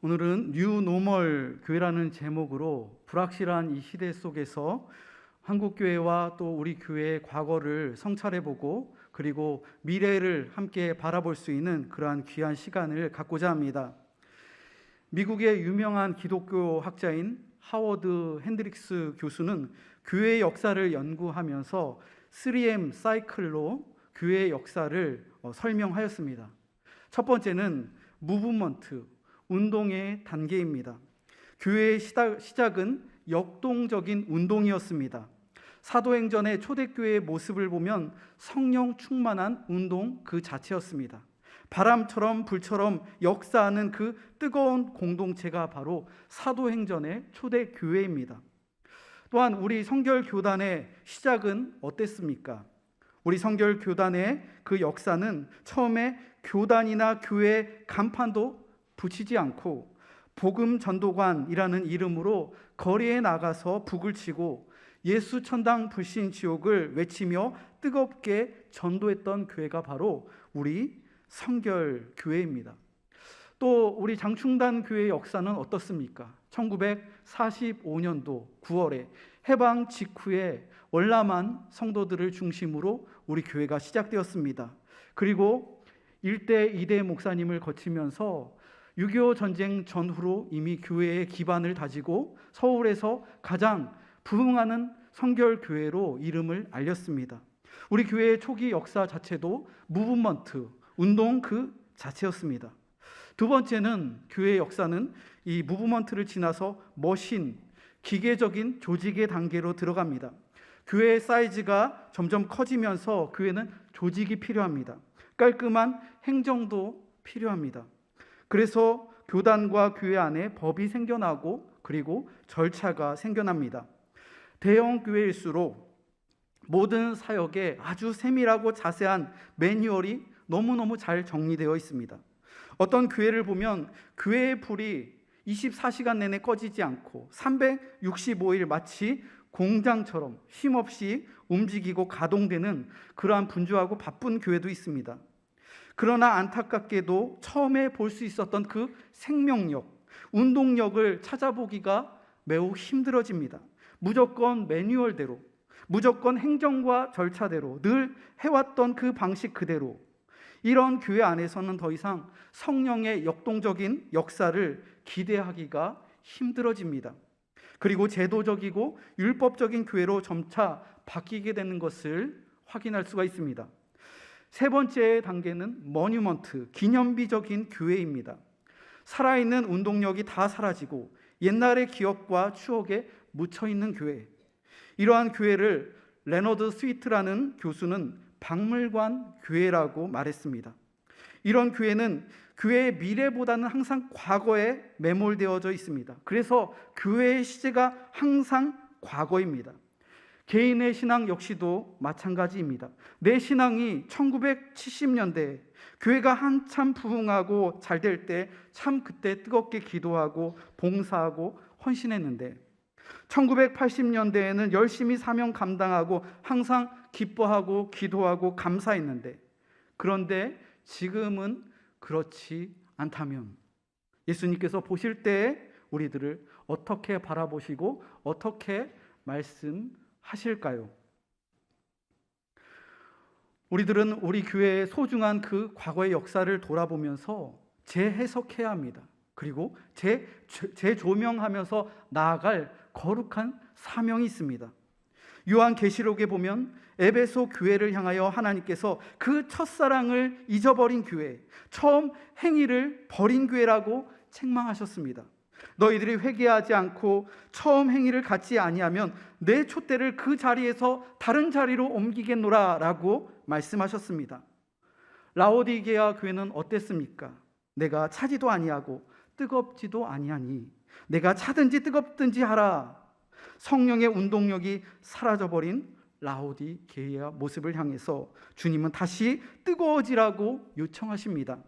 오늘은 뉴 노멀 교회라는 제목으로 불확실한 이 시대 속에서 한국 교회와 또 우리 교회의 과거를 성찰해보고 그리고 미래를 함께 바라볼 수 있는 그러한 귀한 시간을 갖고자 합니다. 미국의 유명한 기독교 학자인 하워드 핸드릭스 교수는 교회의 역사를 연구하면서 3M 사이클로 교회의 역사를 설명하였습니다. 첫 번째는 무브먼트, 운동의 단계입니다. 교회의 시작은 역동적인 운동이었습니다. 사도행전의 초대교회의 모습을 보면 성령 충만한 운동 그 자체였습니다. 바람처럼 불처럼 역사하는 그 뜨거운 공동체가 바로 사도행전의 초대교회입니다. 또한 우리 성결교단의 시작은 어땠습니까? 우리 성결교단의 그 역사는 처음에 교단이나 교회 간판도 붙이지 않고 복음 전도관이라는 이름으로 거리에 나가서 북을 치고 예수 천당 불신 지옥을 외치며 뜨겁게 전도했던 교회가 바로 우리 성결교회입니다. 또 우리 장충단 교회의 역사는 어떻습니까? 1945년도 9월에 해방 직후에 월남한 성도들을 중심으로 우리 교회가 시작되었습니다. 그리고 1대 2대 목사님을 거치면서 6.25 전쟁 전후로 이미 교회의 기반을 다지고 서울에서 가장 부흥하는 성결교회로 이름을 알렸습니다. 우리 교회의 초기 역사 자체도 무브먼트, 운동 그 자체였습니다. 두 번째는 교회의 역사는 이 무브먼트를 지나서 머신, 기계적인 조직의 단계로 들어갑니다. 교회의 사이즈가 점점 커지면서 교회는 조직이 필요합니다. 깔끔한 행정도 필요합니다. 그래서 교단과 교회 안에 법이 생겨나고 그리고 절차가 생겨납니다. 대형 교회일수록 모든 사역에 아주 세밀하고 자세한 매뉴얼이 너무너무 잘 정리되어 있습니다. 어떤 교회를 보면 교회의 불이 24시간 내내 꺼지지 않고 365일 마치 공장처럼 쉼없이 움직이고 가동되는 그러한 분주하고 바쁜 교회도 있습니다. 그러나 안타깝게도 처음에 볼 수 있었던 그 생명력, 운동력을 찾아보기가 매우 힘들어집니다. 무조건 매뉴얼대로, 무조건 행정과 절차대로 늘 해왔던 그 방식 그대로 이런 교회 안에서는 더 이상 성령의 역동적인 역사를 기대하기가 힘들어집니다. 그리고 제도적이고 율법적인 교회로 점차 바뀌게 되는 것을 확인할 수가 있습니다. 세 번째 단계는 머니먼트, 기념비적인 교회입니다. 살아있는 운동력이 다 사라지고 옛날의 기억과 추억에 묻혀있는 교회. 이러한 교회를 레너드 스위트라는 교수는 박물관 교회라고 말했습니다. 이런 교회는 교회의 미래보다는 항상 과거에 매몰되어져 있습니다. 그래서 교회의 시제가 항상 과거입니다. 개인의 신앙 역시도 마찬가지입니다. 내 신앙이 1970년대 교회가 한참 부흥하고 잘 될 때 참 그때 뜨겁게 기도하고 봉사하고 헌신했는데 1980년대에는 열심히 사명 감당하고 항상 기뻐하고 기도하고 감사했는데 그런데 지금은 그렇지 않다면 예수님께서 보실 때 우리들을 어떻게 바라보시고 어떻게 말씀하실까요? 우리들은 우리 교회의 소중한 그 과거의 역사를 돌아보면서 재해석해야 합니다. 그리고 재조명하면서 나아갈 거룩한 사명이 있습니다. 요한계시록에 보면 에베소 교회를 향하여 하나님께서 그 첫사랑을 잊어버린 교회, 처음 행위를 버린 교회라고 책망하셨습니다. 너희들이 회개하지 않고 처음 행위를 갖지 아니하면 내 촛대를 그 자리에서 다른 자리로 옮기겠노라 라고 말씀하셨습니다. 라오디게아 교회는 어땠습니까? 내가 차지도 아니하고 뜨겁지도 아니하니 내가 차든지 뜨겁든지 하라. 성령의 운동력이 사라져버린 라오디게아 모습을 향해서 주님은 다시 뜨거워지라고 요청하십니다.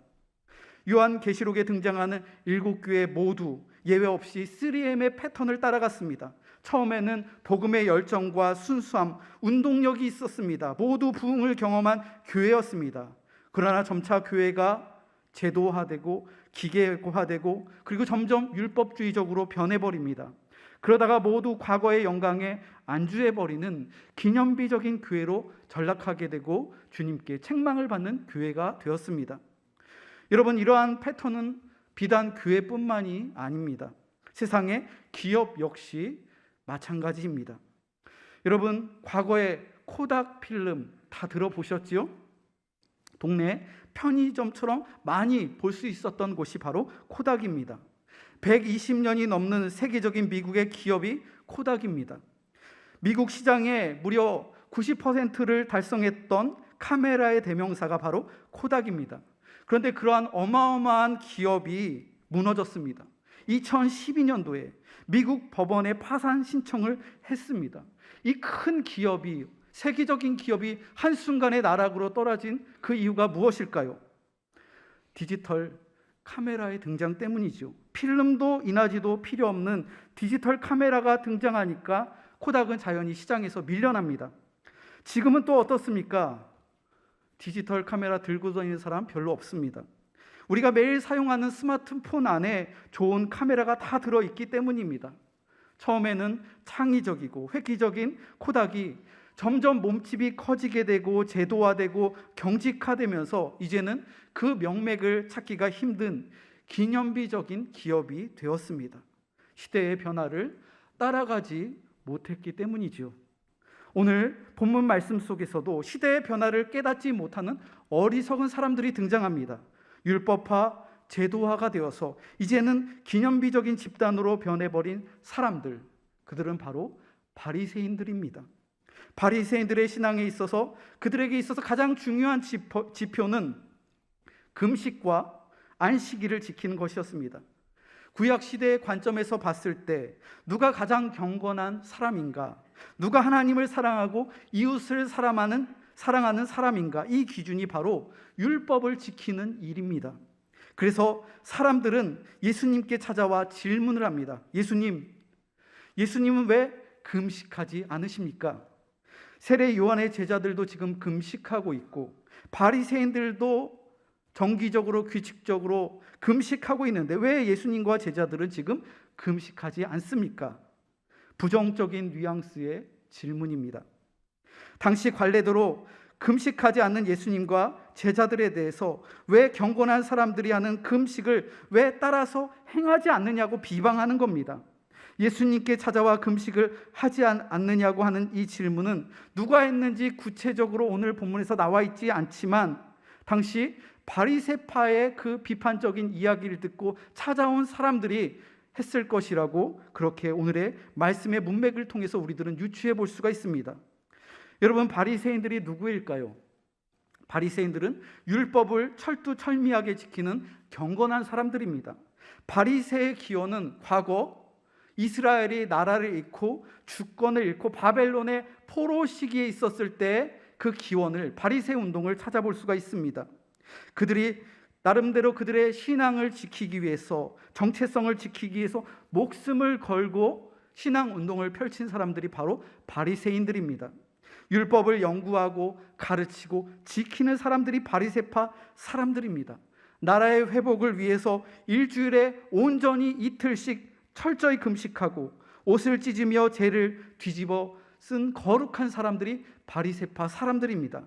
요한계시록에 등장하는 7교회 모두 예외 없이 3M의 패턴을 따라갔습니다. 처음에는 복음의 열정과 순수함, 운동력이 있었습니다. 모두 부흥을 경험한 교회였습니다. 그러나 점차 교회가 제도화되고 기계화되고 그리고 점점 율법주의적으로 변해버립니다. 그러다가 모두 과거의 영광에 안주해버리는 기념비적인 교회로 전락하게 되고 주님께 책망을 받는 교회가 되었습니다. 여러분, 이러한 패턴은 비단 교회뿐만이 아닙니다. 세상의 기업 역시 마찬가지입니다. 여러분, 과거에 코닥 필름 다 들어보셨지요? 동네 편의점처럼 많이 볼 수 있었던 곳이 바로 코닥입니다. 120년이 넘는 세계적인 미국의 기업이 코닥입니다. 미국 시장의 무려 90%를 달성했던 카메라의 대명사가 바로 코닥입니다. 그런데 그러한 어마어마한 기업이 무너졌습니다. 2012년도에 미국 법원에 파산 신청을 했습니다. 이 큰 기업이, 세계적인 기업이 한순간에 나락으로 떨어진 그 이유가 무엇일까요? 디지털 카메라의 등장 때문이죠. 필름도 인화지도 필요 없는 디지털 카메라가 등장하니까 코닥은 자연히 시장에서 밀려납니다. 지금은 또 어떻습니까? 디지털 카메라 들고 다니는 사람 별로 없습니다. 우리가 매일 사용하는 스마트폰 안에 좋은 카메라가 다 들어있기 때문입니다. 처음에는 창의적이고 획기적인 코닥이 점점 몸집이 커지게 되고 제도화되고 경직화되면서 이제는 그 명맥을 찾기가 힘든 기념비적인 기업이 되었습니다. 시대의 변화를 따라가지 못했기 때문이죠. 오늘 본문 말씀 속에서도 시대의 변화를 깨닫지 못하는 어리석은 사람들이 등장합니다. 율법화, 제도화가 되어서 이제는 기념비적인 집단으로 변해버린 사람들, 그들은 바로 바리새인들입니다. 바리새인들의 신앙에 있어서, 그들에게 있어서 가장 중요한 지표는 금식과 안식일을 지키는 것이었습니다. 구약 시대의 관점에서 봤을 때 누가 가장 경건한 사람인가, 누가 하나님을 사랑하고 이웃을 사랑하는 사람인가, 이 기준이 바로 율법을 지키는 일입니다. 그래서 사람들은 예수님께 찾아와 질문을 합니다. 예수님은 왜 금식하지 않으십니까? 세례 요한의 제자들도 지금 금식하고 있고 바리새인들도 정기적으로 규칙적으로 금식하고 있는데 왜 예수님과 제자들은 지금 금식하지 않습니까? 부정적인 뉘앙스의 질문입니다. 당시 관례대로 금식하지 않는 예수님과 제자들에 대해서 왜 경건한 사람들이 하는 금식을 왜 따라서 행하지 않느냐고 비방하는 겁니다. 예수님께 찾아와 금식을 하지 않느냐고 하는 이 질문은 누가 했는지 구체적으로 오늘 본문에서 나와 있지 않지만 당시 바리새파의 그 비판적인 이야기를 듣고 찾아온 사람들이 했을 것이라고 그렇게 오늘의 말씀의 문맥을 통해서 우리들은 유추해 볼 수가 있습니다. 여러분, 바리새인들이 누구일까요? 바리새인들은 율법을 철두철미하게 지키는 경건한 사람들입니다. 바리새의 기원은 과거 이스라엘이 나라를 잃고 주권을 잃고 바벨론의 포로 시기에 있었을 때 그 기원을, 바리새 운동을 찾아볼 수가 있습니다. 그들이 나름대로 그들의 신앙을 지키기 위해서, 정체성을 지키기 위해서 목숨을 걸고 신앙 운동을 펼친 사람들이 바로 바리새인들입니다. 율법을 연구하고 가르치고 지키는 사람들이 바리새파 사람들입니다. 나라의 회복을 위해서 일주일에 온전히 이틀씩 철저히 금식하고 옷을 찢으며 죄를 뒤집어 쓴 거룩한 사람들이 바리새파 사람들입니다.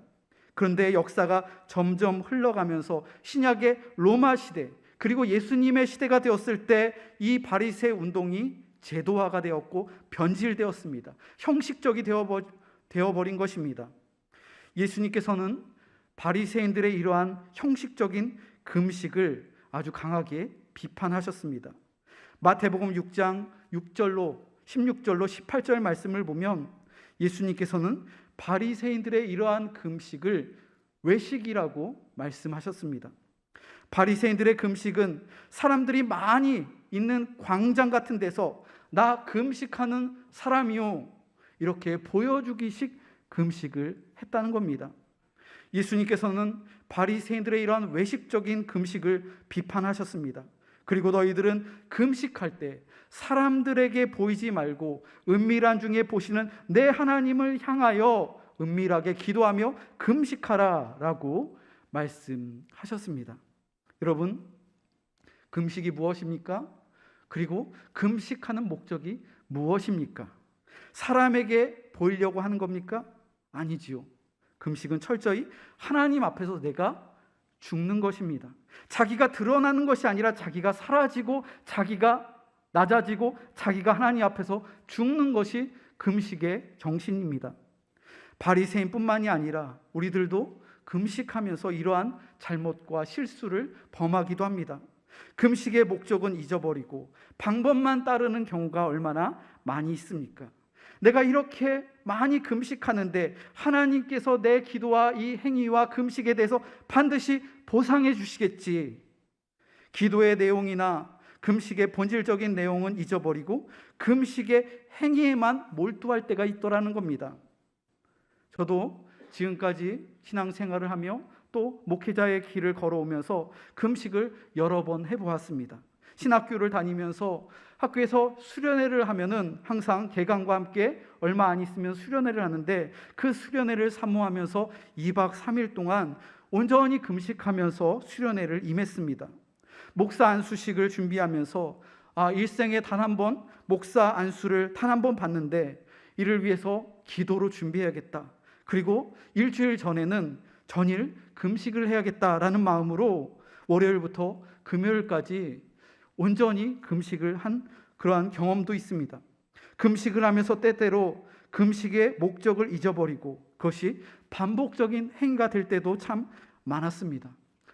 그런데 역사가 점점 흘러가면서 신약의 로마 시대, 그리고 예수님의 시대가 되었을 때 이 바리새 운동이 제도화가 되었고 변질되었습니다. 형식적이 되어버린 것입니다. 예수님께서는 바리새인들의 이러한 형식적인 금식을 아주 강하게 비판하셨습니다. 마태복음 6장 6절로 16절로 18절 말씀을 보면 예수님께서는 바리새인들의 이러한 금식을 외식이라고 말씀하셨습니다. 바리새인들의 금식은 사람들이 많이 있는 광장 같은 데서 나 금식하는 사람이요, 이렇게 보여주기식 금식을 했다는 겁니다. 예수님께서는 바리새인들의 이러한 외식적인 금식을 비판하셨습니다. 그리고 너희들은 금식할 때 사람들에게 보이지 말고 은밀한 중에 보시는 내 하나님을 향하여 은밀하게 기도하며 금식하라 라고 말씀하셨습니다. 여러분, 금식이 무엇입니까? 그리고 금식하는 목적이 무엇입니까? 사람에게 보이려고 하는 겁니까? 아니지요. 금식은 철저히 하나님 앞에서 내가 죽는 것입니다. 자기가 드러나는 것이 아니라 자기가 사라지고 자기가 낮아지고 자기가 하나님 앞에서 죽는 것이 금식의 정신입니다. 바리새인뿐만이 아니라 우리들도 금식하면서 이러한 잘못과 실수를 범하기도 합니다. 금식의 목적은 잊어버리고 방법만 따르는 경우가 얼마나 많이 있습니까? 내가 이렇게 많이 금식하는데 하나님께서 내 기도와 이 행위와 금식에 대해서 반드시 보상해 주시겠지. 기도의 내용이나 금식의 본질적인 내용은 잊어버리고 금식의 행위에만 몰두할 때가 있더라는 겁니다. 저도 지금까지 신앙생활을 하며 또 목회자의 길을 걸어오면서 금식을 여러 번 해보았습니다. 신학교를 다니면서 학교에서 수련회를 하면은 항상 개강과 함께 얼마 안 있으면 수련회를 하는데 그 수련회를 사모하면서 2박 3일 동안 온전히 금식하면서 수련회를 임했습니다. 목사 안수식을 준비하면서 일생에 단 한 번 목사 안수를 단 한 번 받는데 이를 위해서 기도로 준비해야겠다. 그리고 일주일 전에는 전일 금식을 해야겠다라는 마음으로 월요일부터 금요일까지 온전히 금식을 한 그러한 경험도 있습니다. 금식을 하면서 때때로 금식의 목적을 잊어버리고 그것이 반복적인 행위가 될 때도 참 많았습니다.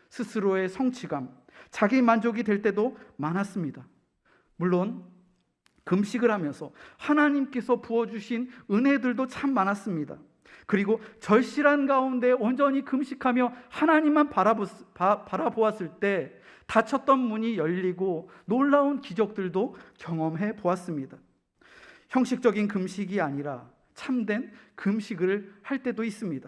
스스로의 성취감, 자기 만족이 될 때도 많았습니다. 물론 금식을 하면서 하나님께서 부어주신 은혜들도 참 많았습니다. 그리고 절실한 가운데 온전히 금식하며 하나님만 바라보았을 때 닫혔던 문이 열리고 놀라운 기적들도 경험해 보았습니다. 형식적인 금식이 아니라 참된 금식을 할 때도 있습니다.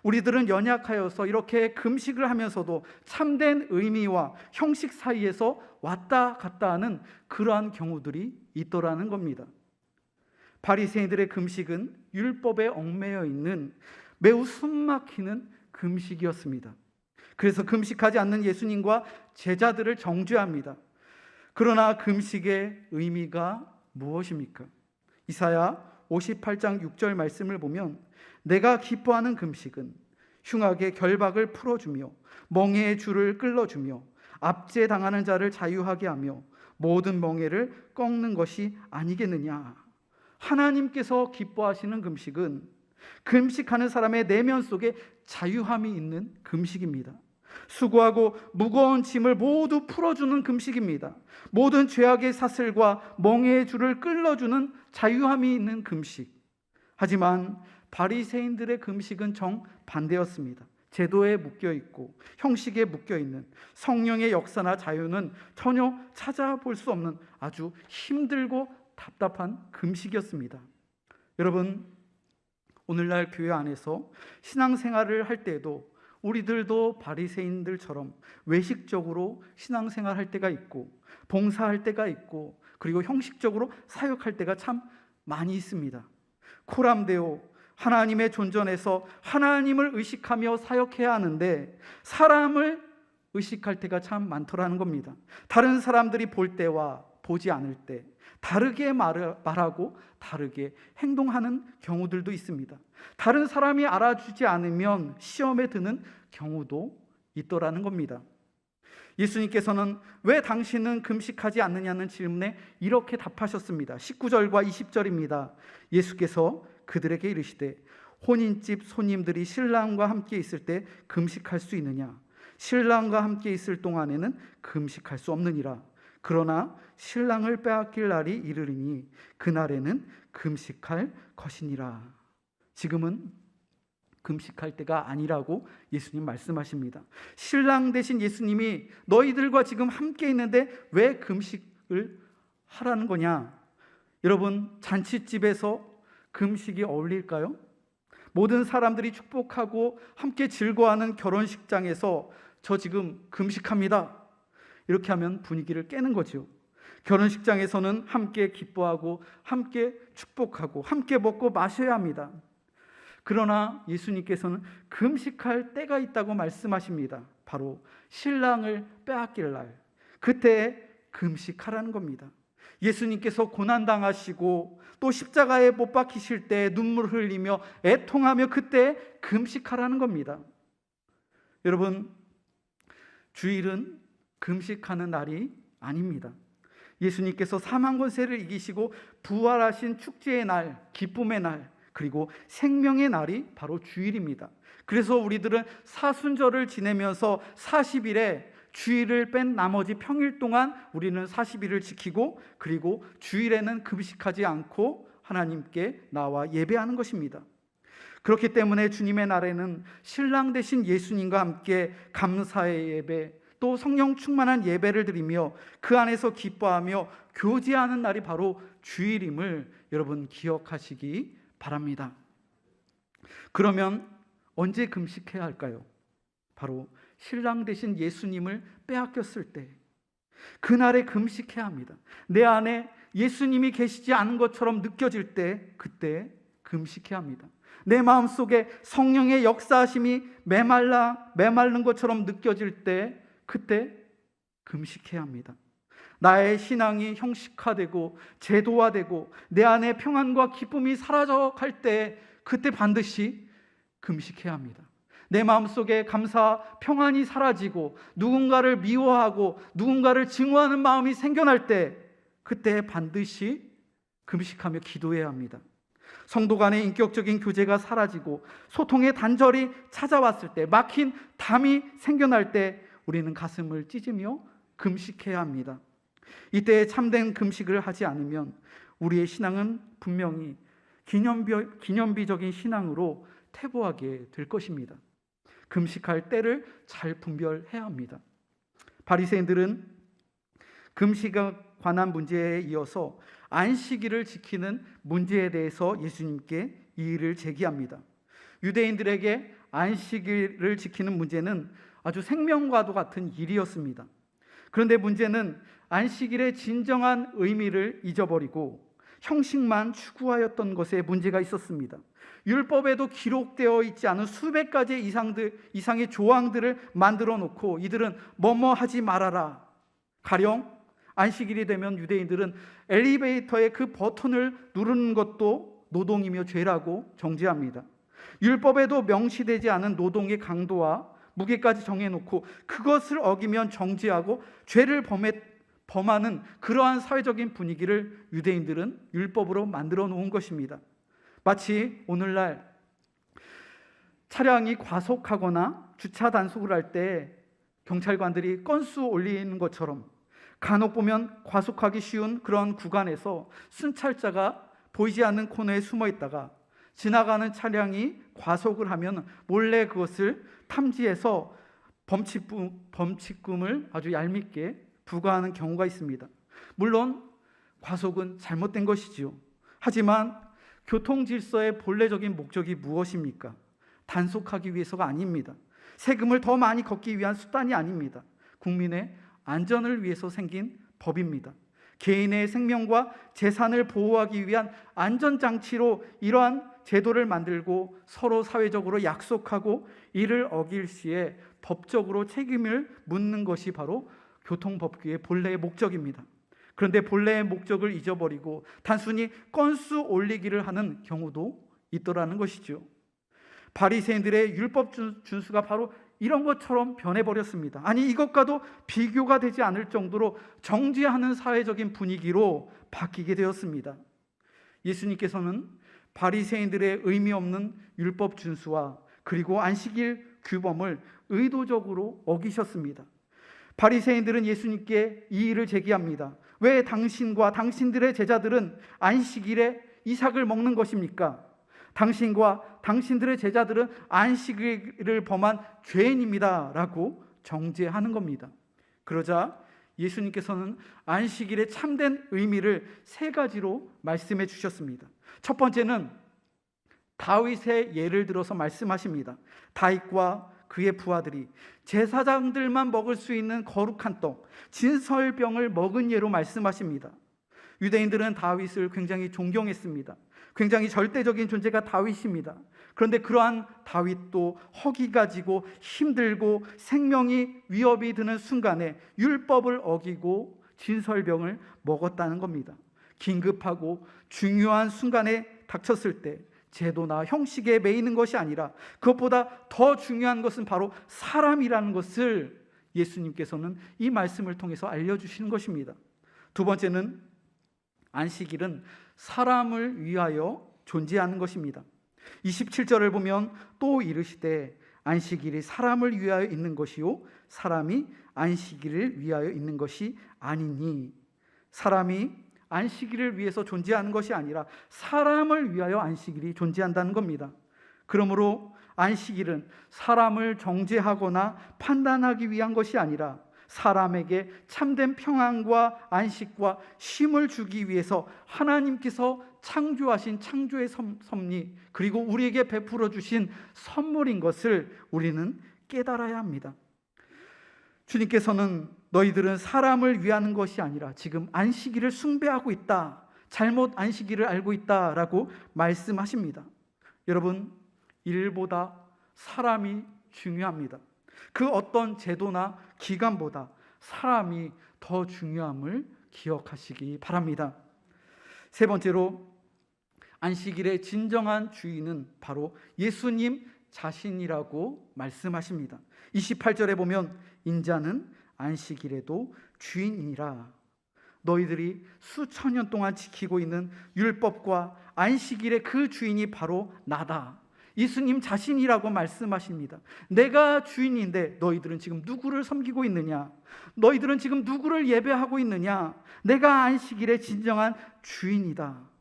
우리들은 연약하여서 이렇게 금식을 하면서도 참된 의미와 형식 사이에서 왔다 갔다 하는 그러한 경우들이 있더라는 겁니다. 바리새인들의 금식은 율법에 얽매여 있는 매우 숨막히는 금식이었습니다. 그래서 금식하지 않는 예수님과 제자들을 정죄합니다. 그러나 금식의 의미가 무엇입니까? 이사야 58장 6절 말씀을 보면 내가 기뻐하는 금식은 흉악의 결박을 풀어주며 멍에의 줄을 끌어주며 압제당하는 자를 자유하게 하며 모든 멍에를 꺾는 것이 아니겠느냐. 하나님께서 기뻐하시는 금식은 금식하는 사람의 내면 속에 자유함이 있는 금식입니다. 수고하고 무거운 짐을 모두 풀어주는 금식입니다. 모든 죄악의 사슬과 멍에의 줄을 끌어주는 자유함이 있는 금식. 하지만 바리새인들의 금식은 정반대였습니다. 제도에 묶여있고 형식에 묶여있는 성령의 역사나 자유는 전혀 찾아볼 수 없는 아주 힘들고 답답한 금식이었습니다. 여러분, 오늘날 교회 안에서 신앙생활을 할 때에도 우리들도 바리새인들처럼 외식적으로 신앙생활할 때가 있고 봉사할 때가 있고 그리고 형식적으로 사역할 때가 참 많이 있습니다. 코람데오, 하나님의 존전에서 하나님을 의식하며 사역해야 하는데 사람을 의식할 때가 참 많더라는 겁니다. 다른 사람들이 볼 때와 보지 않을 때 다르게 말하고 다르게 행동하는 경우들도 있습니다. 다른 사람이 알아주지 않으면 시험에 드는 경우도 있더라는 겁니다. 예수님께서는 왜 당신은 금식하지 않느냐는 질문에 이렇게 답하셨습니다. 19절과 20절입니다. 예수께서 그들에게 이르시되 혼인집 손님들이 신랑과 함께 있을 때 금식할 수 있느냐? 신랑과 함께 있을 동안에는 금식할 수 없느니라. 그러나 신랑을 빼앗길 날이 이르리니 그날에는 금식할 것이니라. 지금은 금식할 때가 아니라고 예수님 말씀하십니다. 신랑 되신 예수님이 너희들과 지금 함께 있는데 왜 금식을 하라는 거냐? 여러분, 잔치집에서 금식이 어울릴까요? 모든 사람들이 축복하고 함께 즐거워하는 결혼식장에서 저 지금 금식합니다, 이렇게 하면 분위기를 깨는 거죠. 결혼식장에서는 함께 기뻐하고 함께 축복하고 함께 먹고 마셔야 합니다. 그러나 예수님께서는 금식할 때가 있다고 말씀하십니다. 바로 신랑을 빼앗길 날, 그때 금식하라는 겁니다. 예수님께서 고난당하시고 또 십자가에 못 박히실 때 눈물 흘리며 애통하며 그때 금식하라는 겁니다. 여러분, 주일은 금식하는 날이 아닙니다. 예수님께서 사망 권세를 이기시고 부활하신 축제의 날, 기쁨의 날, 그리고 생명의 날이 바로 주일입니다. 그래서 우리들은 사순절을 지내면서 40일에 주일을 뺀 나머지 평일 동안 우리는 40일을 지키고, 그리고 주일에는 금식하지 않고 하나님께 나와 예배하는 것입니다. 그렇기 때문에 주님의 날에는 신랑 되신 예수님과 함께 감사의 예배, 또 성령 충만한 예배를 드리며 그 안에서 기뻐하며 교제하는 날이 바로 주일임을 여러분 기억하시기 바랍니다. 그러면 언제 금식해야 할까요? 바로 신랑 되신 예수님을 빼앗겼을 때, 그날에 금식해야 합니다. 내 안에 예수님이 계시지 않은 것처럼 느껴질 때, 그때 금식해야 합니다. 내 마음속에 성령의 역사하심이 메마른 것처럼 느껴질 때, 그때 금식해야 합니다. 나의 신앙이 형식화되고 제도화되고 내 안에 평안과 기쁨이 사라져갈 때, 그때 반드시 금식해야 합니다. 내 마음속에 감사, 평안이 사라지고 누군가를 미워하고 누군가를 증오하는 마음이 생겨날 때, 그때 반드시 금식하며 기도해야 합니다. 성도 간의 인격적인 교제가 사라지고 소통의 단절이 찾아왔을 때, 막힌 담이 생겨날 때 우리는 가슴을 찢으며 금식해야 합니다. 이때 참된 금식을 하지 않으면 우리의 신앙은 분명히 기념비적인 신앙으로 퇴보하게 될 것입니다. 금식할 때를 잘 분별해야 합니다. 바리새인들은 금식에 관한 문제에 이어서 안식일을 지키는 문제에 대해서 예수님께 이의를 제기합니다. 유대인들에게 안식일을 지키는 문제는 아주 생명과도 같은 일이었습니다. 그런데 문제는 안식일의 진정한 의미를 잊어버리고 형식만 추구하였던 것에 문제가 있었습니다. 율법에도 기록되어 있지 않은 수백 가지 이상의 조항들을 만들어 놓고 이들은 뭐뭐 하지 말아라. 가령 안식일이 되면 유대인들은 엘리베이터의 그 버튼을 누르는 것도 노동이며 죄라고 정죄합니다. 율법에도 명시되지 않은 노동의 강도와 무게까지 정해놓고 그것을 어기면 정죄하고 죄를 범하는 그러한 사회적인 분위기를 유대인들은 율법으로 만들어 놓은 것입니다. 마치 오늘날 차량이 과속하거나 주차 단속을 할 때 경찰관들이 건수 올리는 것처럼 간혹 보면 과속하기 쉬운 그런 구간에서 순찰자가 보이지 않는 코너에 숨어 있다가 지나가는 차량이 과속을 하면 몰래 그것을 탐지해서 범칙금을 아주 얄밉게 부과하는 경우가 있습니다. 물론 과속은 잘못된 것이지요. 하지만 교통 질서의 본래적인 목적이 무엇입니까? 단속하기 위해서가 아닙니다. 세금을 더 많이 걷기 위한 수단이 아닙니다. 국민의 안전을 위해서 생긴 법입니다. 개인의 생명과 재산을 보호하기 위한 안전장치로 이러한 제도를 만들고 서로 사회적으로 약속하고 이를 어길 시에 법적으로 책임을 묻는 것이 바로 교통법규의 본래의 목적입니다. 그런데 본래의 목적을 잊어버리고 단순히 건수 올리기를 하는 경우도 있더라는 것이죠. 바리새인들의 율법 준수가 바로 이런 것처럼 변해버렸습니다. 아니, 이것과도 비교가 되지 않을 정도로 정죄하는 사회적인 분위기로 바뀌게 되었습니다. 예수님께서는 바리새인들의 의미 없는 율법 준수와 그리고 안식일 규범을 의도적으로 어기셨습니다. 바리새인들은 예수님께 이의를 제기합니다. 왜 당신과 당신들의 제자들은 안식일에 이삭을 먹는 것입니까? 당신과 당신들의 제자들은 안식일을 범한 죄인입니다 라고 정죄하는 겁니다. 그러자 예수님께서는 안식일의 참된 의미를 세 가지로 말씀해 주셨습니다. 첫 번째는 다윗의 예를 들어서 말씀하십니다. 다윗과 그의 부하들이 제사장들만 먹을 수 있는 거룩한 떡, 진설병을 먹은 예로 말씀하십니다. 유대인들은 다윗을 굉장히 존경했습니다. 굉장히 절대적인 존재가 다윗입니다. 그런데 그러한 다윗도 허기가 지고 힘들고 생명이 위협이 드는 순간에 율법을 어기고 진설병을 먹었다는 겁니다. 긴급하고 중요한 순간에 닥쳤을 때 제도나 형식에 매이는 것이 아니라 그것보다 더 중요한 것은 바로 사람이라는 것을 예수님께서는 이 말씀을 통해서 알려주시는 것입니다. 두 번째는 안식일은 사람을 위하여 존재하는 것입니다. 27절을 보면 또 이르시되 안식일이 사람을 위하여 있는 것이요 사람이 안식일을 위하여 있는 것이 아니니. 사람이 안식일을 위해서 존재하는 것이 아니라 사람을 위하여 안식일이 존재한다는 겁니다. 그러므로 안식일은 사람을 정죄하거나 판단하기 위한 것이 아니라 사람에게 참된 평안과 안식과 쉼을 주기 위해서 하나님께서 창조하신 창조의 섭리, 그리고 우리에게 베풀어 주신 선물인 것을 우리는 깨달아야 합니다. 주님께서는 너희들은 사람을 위하는 것이 아니라 지금 안식일을 숭배하고 있다, 잘못 안식일을 알고 있다라고 말씀하십니다. 여러분, 일보다 사람이 중요합니다. 그 어떤 제도나 기관보다 사람이 더 중요함을 기억하시기 바랍니다. 세 번째로, 안식일의 진정한 주인은 바로 예수님 자신이라고 말씀하십니다. 28절에 보면 인자는 안식일에도 주인이니라. 너희들이 수천 년 동안 지키고 있는 율법과 안식일의 그 주인이 바로 나다. 예수님 자신이라고 말씀하십니다. 내가 주인인데 너희들은 지금 누구를 섬기고 있느냐? 너희들은 지금 누구를 예배하고 있느냐? 내가 안식일의 진정한 주인이다.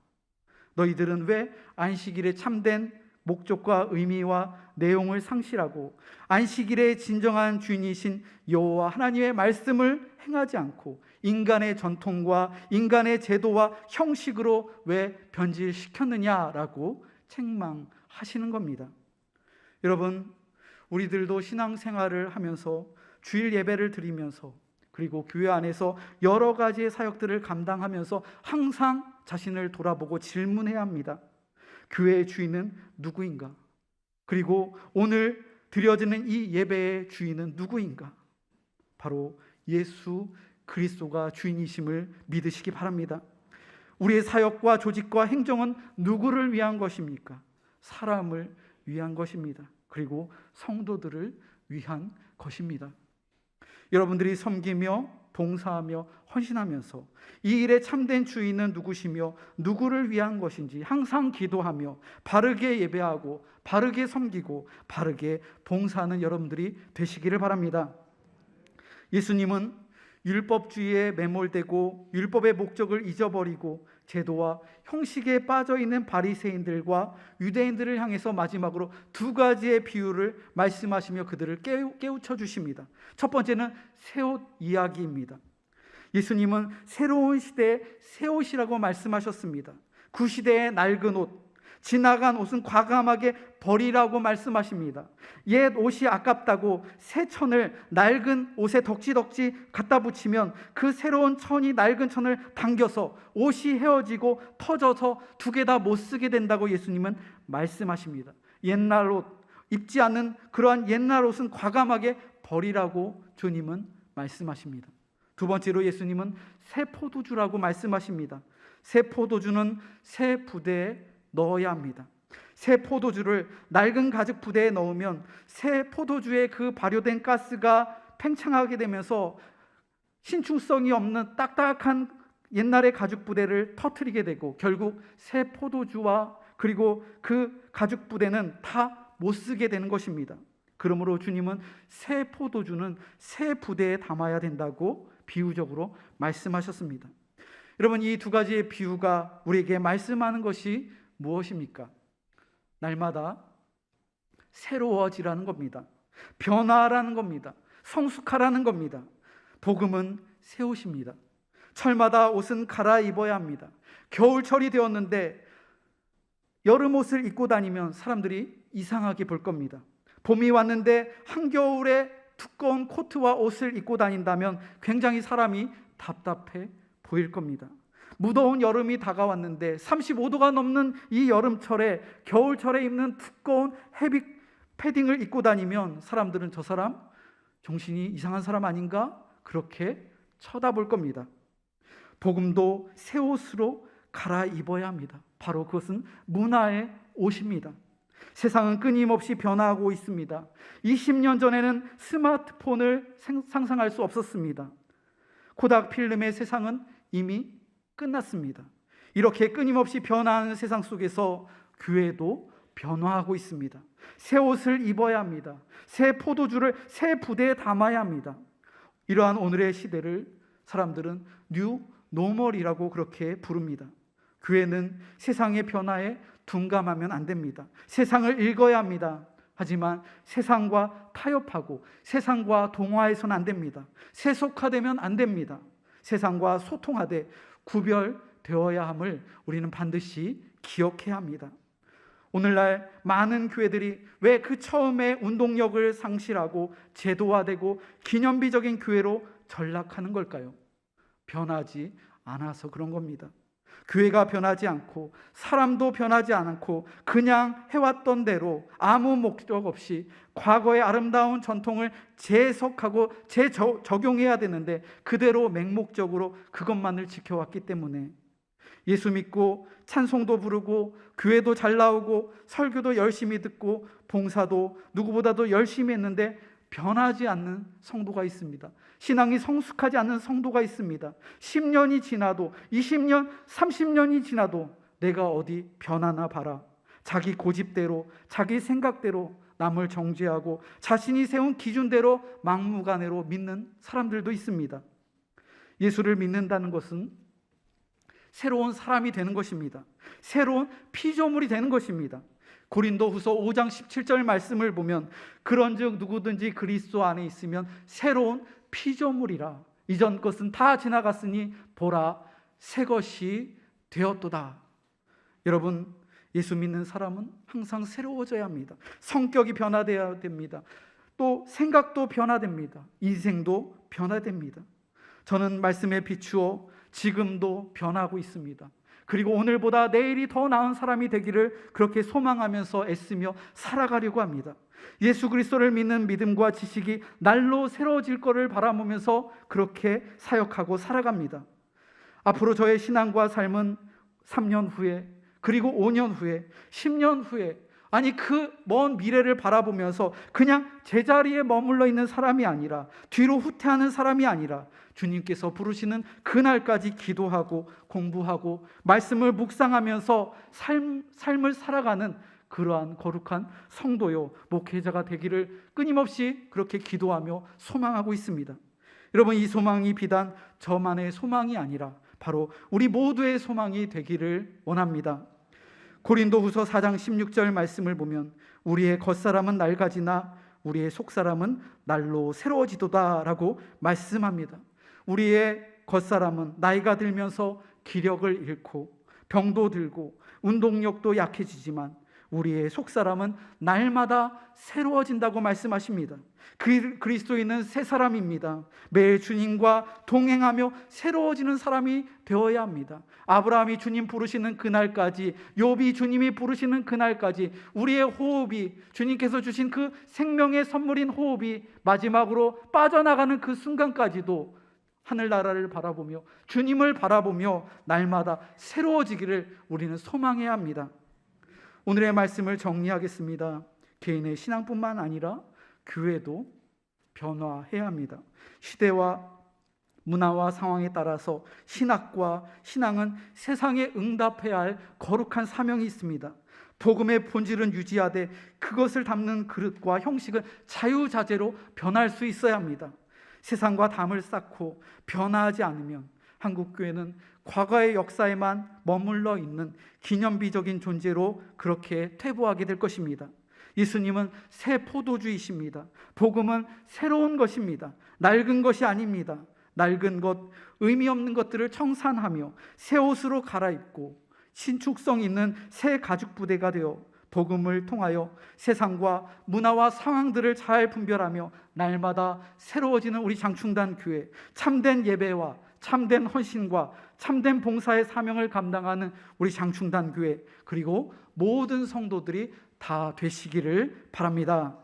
너희들은 왜 안식일의 참된 목적과 의미와 내용을 상실하고 안식일의 진정한 주인이신 여호와 하나님의 말씀을 행하지 않고 인간의 전통과 인간의 제도와 형식으로 왜 변질시켰느냐라고 책망하시는 겁니다. 여러분, 우리들도 신앙생활을 하면서 주일 예배를 드리면서 그리고 교회 안에서 여러 가지의 사역들을 감당하면서 항상 자신을 돌아보고 질문해야 합니다. 교회의 주인은 누구인가? 그리고 오늘 드려지는 이 예배의 주인은 누구인가? 바로 예수 그리스도가 주인이심을 믿으시기 바랍니다. 우리의 사역과 조직과 행정은 누구를 위한 것입니까? 사람을 위한 것입니다. 그리고 성도들을 위한 것입니다. 여러분들이 섬기며 봉사하며 헌신하면서 이 일의 참된 주인은 누구시며 누구를 위한 것인지 항상 기도하며 바르게 예배하고 바르게 섬기고 바르게 봉사하는 여러분들이 되시기를 바랍니다. 예수님은 율법주의에 매몰되고 율법의 목적을 잊어버리고 제도와 형식에 빠져있는 바리새인들과 유대인들을 향해서 마지막으로 두 가지의 비유를 말씀하시며 그들을 깨우쳐 주십니다. 첫 번째는 새옷 이야기입니다. 예수님은 새로운 시대에 새 옷이라고 말씀하셨습니다. 그 시대의 낡은 옷, 지나간 옷은 과감하게 버리라고 말씀하십니다. 옛 옷이 아깝다고 새 천을 낡은 옷에 덕지덕지 갖다 붙이면 그 새로운 천이 낡은 천을 당겨서 옷이 헤어지고 터져서 두 개 다 못 쓰게 된다고 예수님은 말씀하십니다. 옛날 옷, 입지 않는 그러한 옛날 옷은 과감하게 버리라고 주님은 말씀하십니다. 두 번째로 예수님은 새 포도주라고 말씀하십니다. 새 포도주는 새 부대에 넣어야 합니다. 새 포도주를 낡은 가죽 부대에 넣으면 새 포도주의 그 발효된 가스가 팽창하게 되면서 신축성이 없는 딱딱한 옛날의 가죽 부대를 터뜨리게 되고 결국 새 포도주와 그리고 그 가죽 부대는 다 못 쓰게 되는 것입니다. 그러므로 주님은 새 포도주는 새 부대에 담아야 된다고 비유적으로 말씀하셨습니다. 여러분, 이 두 가지의 비유가 우리에게 말씀하는 것이 무엇입니까? 날마다 새로워지라는 겁니다. 변화라는 겁니다. 성숙하라는 겁니다. 복음은 새 옷입니다. 철마다 옷은 갈아입어야 합니다. 겨울철이 되었는데 여름 옷을 입고 다니면 사람들이 이상하게 볼 겁니다. 봄이 왔는데 한겨울에 두꺼운 코트와 옷을 입고 다닌다면 굉장히 사람이 답답해 보일 겁니다. 무더운 여름이 다가왔는데 35도가 넘는 이 여름철에 겨울철에 입는 두꺼운 헤비 패딩을 입고 다니면 사람들은 저 사람 정신이 이상한 사람 아닌가? 그렇게 쳐다볼 겁니다. 복음도 새 옷으로 갈아입어야 합니다. 바로 그것은 문화의 옷입니다. 세상은 끊임없이 변화하고 있습니다. 20년 전에는 스마트폰을 상상할 수 없었습니다. 코닥 필름의 세상은 이미 끝났습니다. 이렇게 끊임없이 변화하는 세상 속에서 교회도 변화하고 있습니다. 새 옷을 입어야 합니다. 새 포도주를 새 부대에 담아야 합니다. 이러한 오늘의 시대를 사람들은 뉴 노멀이라고 그렇게 부릅니다. 교회는 세상의 변화에 둔감하면 안 됩니다. 세상을 읽어야 합니다. 하지만 세상과 타협하고 세상과 동화해서는 안 됩니다. 세속화되면 안 됩니다. 세상과 소통하되 구별되어야 함을 우리는 반드시 기억해야 합니다. 오늘날 많은 교회들이 왜 그 처음에 운동력을 상실하고 제도화되고 기념비적인 교회로 전락하는 걸까요? 변하지 않아서 그런 겁니다. 교회가 변하지 않고 사람도 변하지 않고 그냥 해왔던 대로 아무 목적 없이 과거의 아름다운 전통을 재해석하고 재적용해야 되는데 그대로 맹목적으로 그것만을 지켜왔기 때문에 예수 믿고 찬송도 부르고 교회도 잘 나오고 설교도 열심히 듣고 봉사도 누구보다도 열심히 했는데 변하지 않는 성도가 있습니다. 신앙이 성숙하지 않는 성도가 있습니다. 10년이 지나도 20년, 30년이 지나도 내가 어디 변하나 봐라. 자기 고집대로 자기 생각대로 남을 정죄하고 자신이 세운 기준대로 막무가내로 믿는 사람들도 있습니다. 예수를 믿는다는 것은 새로운 사람이 되는 것입니다. 새로운 피조물이 되는 것입니다. 고린도후서 5장 17절 말씀을 보면 그런즉 누구든지 그리스도 안에 있으면 새로운 피조물이라. 이전 것은 다 지나갔으니 보라 새 것이 되었도다. 여러분, 예수 믿는 사람은 항상 새로워져야 합니다. 성격이 변화되어야 됩니다. 또 생각도 변화됩니다. 인생도 변화됩니다. 저는 말씀에 비추어 지금도 변하고 있습니다. 그리고 오늘보다 내일이 더 나은 사람이 되기를 그렇게 소망하면서 애쓰며 살아가려고 합니다. 예수 그리스도를 믿는 믿음과 지식이 날로 새로워질 것을 바라보면서 그렇게 사역하고 살아갑니다. 앞으로 저의 신앙과 삶은 3년 후에, 그리고 5년 후에, 10년 후에, 아니 그 먼 미래를 바라보면서 그냥 제자리에 머물러 있는 사람이 아니라, 뒤로 후퇴하는 사람이 아니라 주님께서 부르시는 그날까지 기도하고 공부하고 말씀을 묵상하면서 삶을 살아가는 그러한 거룩한 성도요 목회자가 되기를 끊임없이 그렇게 기도하며 소망하고 있습니다. 여러분, 이 소망이 비단 저만의 소망이 아니라 바로 우리 모두의 소망이 되기를 원합니다. 고린도후서 4장 16절 말씀을 보면 우리의 겉사람은 낡아지나 우리의 속사람은 날로 새로워지도다 라고 말씀합니다. 우리의 겉사람은 나이가 들면서 기력을 잃고 병도 들고 운동력도 약해지지만 우리의 속사람은 날마다 새로워진다고 말씀하십니다. 그리스도인은 새 사람입니다. 매일 주님과 동행하며 새로워지는 사람이 되어야 합니다. 아브라함이 주님 부르시는 그날까지, 욥이 주님이 부르시는 그날까지 우리의 호흡이, 주님께서 주신 그 생명의 선물인 호흡이 마지막으로 빠져나가는 그 순간까지도 하늘나라를 바라보며 주님을 바라보며 날마다 새로워지기를 우리는 소망해야 합니다. 오늘의 말씀을 정리하겠습니다. 개인의 신앙뿐만 아니라 교회도 변화해야 합니다. 시대와 문화와 상황에 따라서 신학과 신앙은 세상에 응답해야 할 거룩한 사명이 있습니다. 복음의 본질은 유지하되 그것을 담는 그릇과 형식은 자유자재로 변할 수 있어야 합니다. 세상과 담을 쌓고 변화하지 않으면 한국교회는 과거의 역사에만 머물러 있는 기념비적인 존재로 그렇게 퇴보하게 될 것입니다. 예수님은 새 포도주이십니다. 복음은 새로운 것입니다. 낡은 것이 아닙니다. 낡은 것, 의미 없는 것들을 청산하며 새 옷으로 갈아입고 신축성 있는 새 가죽 부대가 되어 복음을 통하여 세상과 문화와 상황들을 잘 분별하며 날마다 새로워지는 우리 장충단 교회, 참된 예배와 참된 헌신과 참된 봉사의 사명을 감당하는 우리 장충단 교회, 그리고 모든 성도들이 다 되시기를 바랍니다.